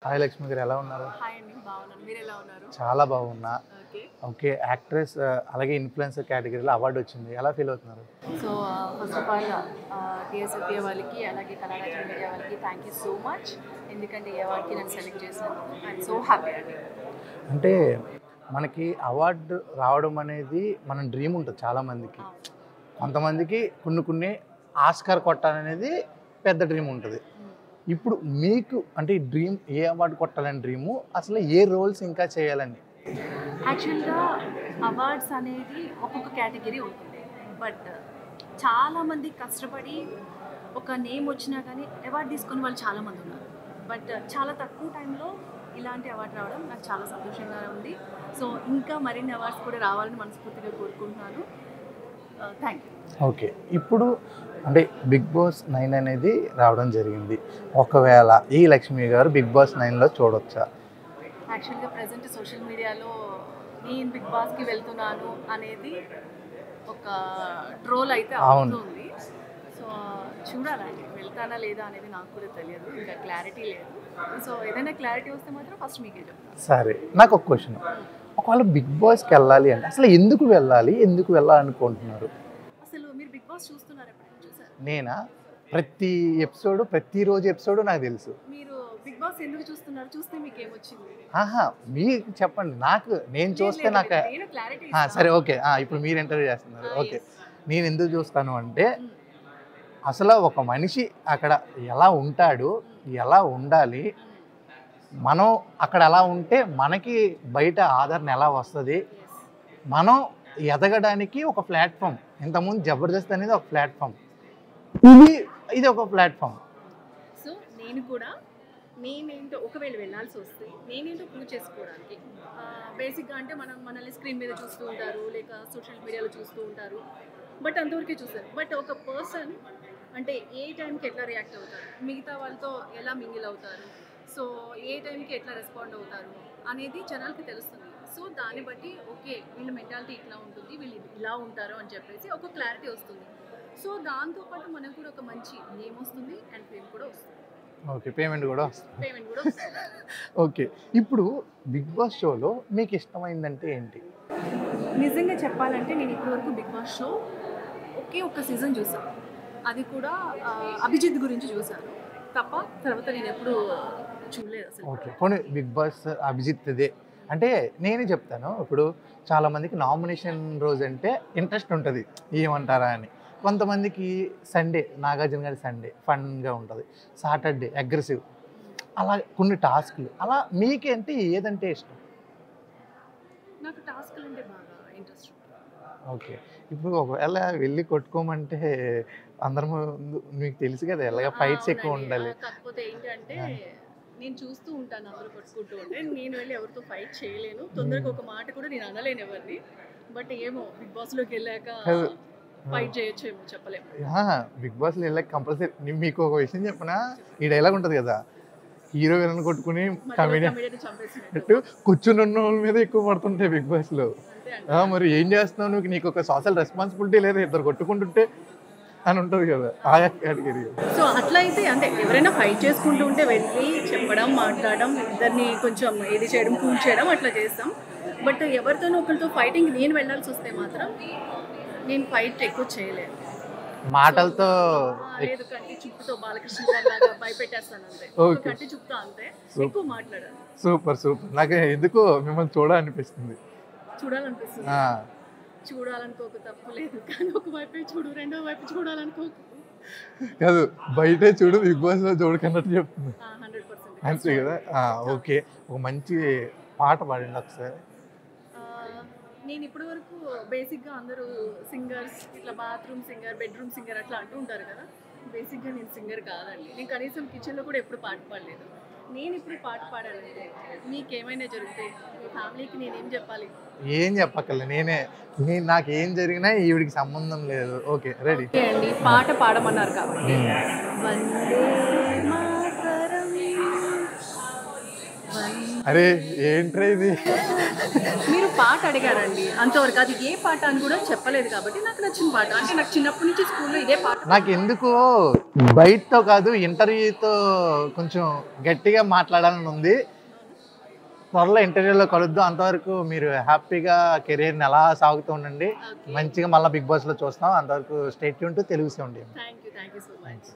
Hi Lakshmi గారు, ఎలా ఉన్నారు? హాయ్ అండి, బాగున్నాను. మీరు ఎలా ఉన్నారు? చాలా బాగున్నా. ఓకే. ఓకే, యాక్ట్రెస్ అలాగే ఇన్ఫ్లుయెన్సర్ కేటగిరీలో అవార్డు వచ్చింది, ఎలా ఫీల్ అవుతున్నారు? సో ఫస్ట్ ఆఫ్ ఆల్ టీఎస్ఎఫ్ఏ వాళ్ళకి అలాగే కళారాజ్యం మీడియా వాళ్ళకి థ్యాంక్ యూ సో మచ్. ఎందుకంటే ఈ అవార్డ్కి నన్ను సెలెక్ట్ చేసినందుకు ఐఎమ్ సో హ్యాపీ అండి. అంటే మనకి అవార్డు రావడం అనేది మన డ్రీమ్ ఉంటుంది చాలామందికి. కొంతమందికి కొన్ని ఆస్కార్ కొట్టాలనేది పెద్ద డ్రీమ్ ఉంటుంది. ఇప్పుడు మీకు అంటే ఈ డ్రీమ్, ఏ అవార్డు కొట్టాలని డ్రీము, అసలు ఏ రోల్స్ ఇంకా చేయాలని? యాక్చువల్గా అవార్డ్స్ అనేది ఒక్కొక్క కేటగిరీ ఉంటుంది. బట్ చాలామంది కష్టపడి ఒక నేమ్ వచ్చినా కానీ అవార్డు తీసుకుని వాళ్ళు చాలామంది ఉన్నారు. బట్ చాలా తక్కువ టైంలో ఇలాంటి అవార్డు రావడం నాకు చాలా సంతోషంగా ఉంది. సో ఇంకా మరిన్ని అవార్డ్స్ కూడా రావాలని మనస్ఫూర్తిగా కోరుకుంటున్నాను. Thank you. ఓకే, ఇప్పుడు అంటే బిగ్ బాస్ 9 అనేది రావడం జరిగింది. ఒకవేళ ఈ లక్ష్మి గారు బిగ్ బాస్ 9లో చూడొచ్చా? యాక్చువల్గా ప్రజెంట్ సోషల్ మీడియాలో నేను బిగ్ బాస్కి వెళ్తున్నాను అనేది ఒక ట్రోల్ అయితే అవుతుంది. సో చూడాలండి, వెళ్తానా లేదా అనేది నాకు కూడా తెలియదు, ఇంకా క్లారిటీ లేదు. సో ఏదైనా క్లారిటీ వస్తే మాత్రం ఫస్ట్ మీకే చెప్తాను. సరే, నాకు ఒక క్వశ్చన్. ఒకవేళ బిగ్ బాస్కి వెళ్ళాలి అంటే అసలు ఎందుకు వెళ్ళాలి, ఎందుకు వెళ్ళాలనుకుంటున్నారు? అసలు మీరు బిగ్ బాస్ చూస్తున్నారు, ఎప్పుడైనా చూసారు? నేనా? ప్రతి ఎపిసోడ్, ప్రతిరోజు ఎపిసోడ్ నాకు తెలుసు. మీరు బిగ్ బాస్ ఎందుకు చూస్తున్నారు? చూస్తే మీకు ఏమొచ్చింది? ఆహా, మీకు చెప్పండి. నేను చూస్తే నాకు నేను క్లారిటీ సరే ఓకే. ఇప్పుడు మీరు ఇంటర్వ్యూ చేస్తున్నారు. ఓకే, నేను ఎందుకు చూస్తాను అంటే అసలు ఒక మనిషి అక్కడ ఎలా ఉంటాడు, ఎలా ఉండాలి, మనం అక్కడ ఎలా ఉంటే మనకి బయట ఆదరణ ఎలా వస్తుంది, మనం ఎదగడానికి ఒక ప్లాట్ఫామ్. ఇంతకుముందు జబర్దస్త్ అనేది ఒక ప్లాట్ఫామ్, ఇది ఒక ప్లాట్ఫామ్. సో నేను కూడా నేనేంటో ఒకవేళ వెళ్ళాల్సి వస్తే నేనేంటో ప్రూవ్ చేసుకోవడానికి. బేసిక్గా అంటే మనల్ని స్క్రీన్ మీద చూస్తూ ఉంటారు, లేక సోషల్ మీడియాలో చూస్తూ ఉంటారు. బట్ అంతవరకే చూస్తారు. బట్ ఒక పర్సన్ అంటే ఏ టైంకి ఎట్లా రియాక్ట్ అవుతారు, మిగతా వాళ్ళతో ఎలా మింగిల్ అవుతారు, సో ఏ టైంకి ఎట్లా రెస్పాండ్ అవుతారు అనేది జనాలకి తెలుస్తుంది. సో దాన్ని బట్టి ఓకే వీళ్ళ మెంటాలిటీ ఇట్లా ఉంటుంది, వీళ్ళు ఇలా ఉంటారు అని చెప్పేసి ఒక క్లారిటీ వస్తుంది. సో దాంతోపాటు మనకు కూడా ఒక మంచి నేమ్ వస్తుంది అండ్ ఫేమ్ కూడా వస్తుంది. ఓకే, పేమెంట్ కూడా వస్తుంది. వస్తుంది. ఓకే, ఇప్పుడు బిగ్ బాస్ షోలో మీకు ఇష్టమైందంటే ఏంటి? నిజంగా చెప్పాలంటే నేను ఇప్పటివరకు బిగ్ బాస్ షో ఒక్క సీజన్ చూసాను. అది కూడా అభిజిత్ గురించి చూశాను తప్ప తర్వాత నేను ఎప్పుడు చూడలేదు అసలు. ఓకే, పోనీ బిగ్ బాస్ అభిజిత్దే అంటే నేనే చెప్తాను. ఇప్పుడు చాలామందికి నామినేషన్ రోజు అంటే ఇంట్రెస్ట్ ఉంటుంది, ఏమంటారా అని. కొంతమందికి సండే, నాగార్జున గారి సండే ఫన్గా ఉంటుంది, సాటర్డే అగ్రెసివ్, అలా కొన్ని టాస్క్లు. అలా మీకేంటి ఏదంటే ఇష్టం? నాకు టాస్క్లు అంటే బాగా ఇంట్రెస్ట్. ఓకే, ఇప్పుడు ఒకవేళ వెళ్ళి కొట్టుకోమంటే అందరం మీకు తెలుసు కదా, ఎలాగ ఫైట్స్ ఎక్కువ ఉండాలి. కాకపోతే ఏంటంటే నేను చూస్తూ ఉంటాను అందరూ కొట్టుకుంటూ ఉంటే, నేను వెళ్ళి ఎవరితో ఫైట్ చేయలేను. తొందరగా ఒక మాట కూడా నేను అనలేను ఎవరిని. బట్ ఏమో బిగ్ బాస్లోకి వెళ్ళాక ఫైట్ చేయొచ్చేమో, చెప్పలేము. బిగ్ బాస్లో వెళ్ళాక కంపల్సరీ. మీకు ఒక విషయం చెప్పనా, ఈ డైలాగ్ ఉంటుంది కదా, హీరో విలన్ కొట్టుకుని కమెడియన్ చంపేసినట్టు కూర్చుని ఉన్న వాళ్ళ మీద ఎక్కువ పడుతుంటాయి బిగ్ బాస్లో. మరి ఏం చేస్తున్నావు నువ్వు, నీకు ఒక సోషల్ రెస్పాన్సిబిలిటీ లేదా, ఇద్దరు కొట్టుకుంటుంటే అని ఉంటుంది కదా, ఆయా కేటగిరీ. సో అట్లా అయితే అంటే ఎవరైనా ఫైట్ చేసుకుంటూ ఉంటే వెళ్ళి చెప్పడం, మాట్లాడడం, ఇద్దరిని కొంచెం ఏది చేయడం, కూల్ చేయడం అట్లా చేస్తాం. బట్ ఎవరితోనో ఒకరితో ఫైటింగ్ నేను వెళ్ళాల్సి వస్తే మాత్రం నేను ఫైట్ ఎక్కువ చేయలేను. మాటలతో లేదు, కంటి చూపుతో బాలకృష్ణ గారి లాగా భయపెట్టేస్తాను అంతే. కంటి చూపుతో అంతే, ఎక్కువ మాట్లాడాను. సూపర్. నాకు ఎందుకో మిమ్మల్ని చూడాలనిపిస్తుంది. చూడాలనిపిస్తుంది. చూడాలనుకోక తప్పు లేదు, కానీ ఒక వైపే చూడు, రెండో వైపు చూడాలనుకోక కాదు, బయటే చూడు, బిగ్ బాస్ లో చూడకన్నట్టు చెప్తుంది. 100% అంతే కదా. ఓకే, ఒక మంచి పాట పాడండి ఒకసారి. నేను ఇప్పటి వరకు బేసిక్గా అందరూ సింగర్స్ ఇట్లా బాత్రూమ్ సింగర్, బెడ్రూమ్ సింగర్ అట్లా అంటూ ఉంటారు కదా. బేసిక్గా నేను సింగర్ కాదండి. నేను కనీసం కిచెన్లో కూడా ఎప్పుడు పాట పాడలేదు. నేను ఇప్పుడు పాట పాడాలంటే మీకేమైనా జరిగితే మీ ఫ్యామిలీకి నేనేం చెప్పాలి? ఏం చెప్పక్కర్లే, నాకు ఏం జరిగినా ఈవిడికి సంబంధం లేదు. ఓకే, రెడీ అండి. పాట పాడమన్నారు కాబట్టి వందే మాతరం, వందే అరే ఏంట్రా ఇది? మీరు పాట అడిగారండి అంతవరకు, అది ఏ పాట అని కూడా చెప్పలేదు కాబట్టి నాకు నచ్చిన పాట. అంటే నాకు చిన్నప్పటి నుంచి స్కూల్లో ఇదే పాట. నాకు ఎందుకో బయటతో కాదు ఇంటర్వ్యూతో కొంచెం గట్టిగా మాట్లాడాలని ఉంది. త్వరలో ఇంటర్వ్యూలో కలుద్దాం. అంతవరకు మీరు హ్యాపీగా కెరీర్ని ఎలా సాగుతూ ఉండండి. ఓకే, మంచిగా మళ్ళీ బిగ్ బాస్లో చూస్తాం. అంతవరకు stay tune to Telugu 7. Thank you so much.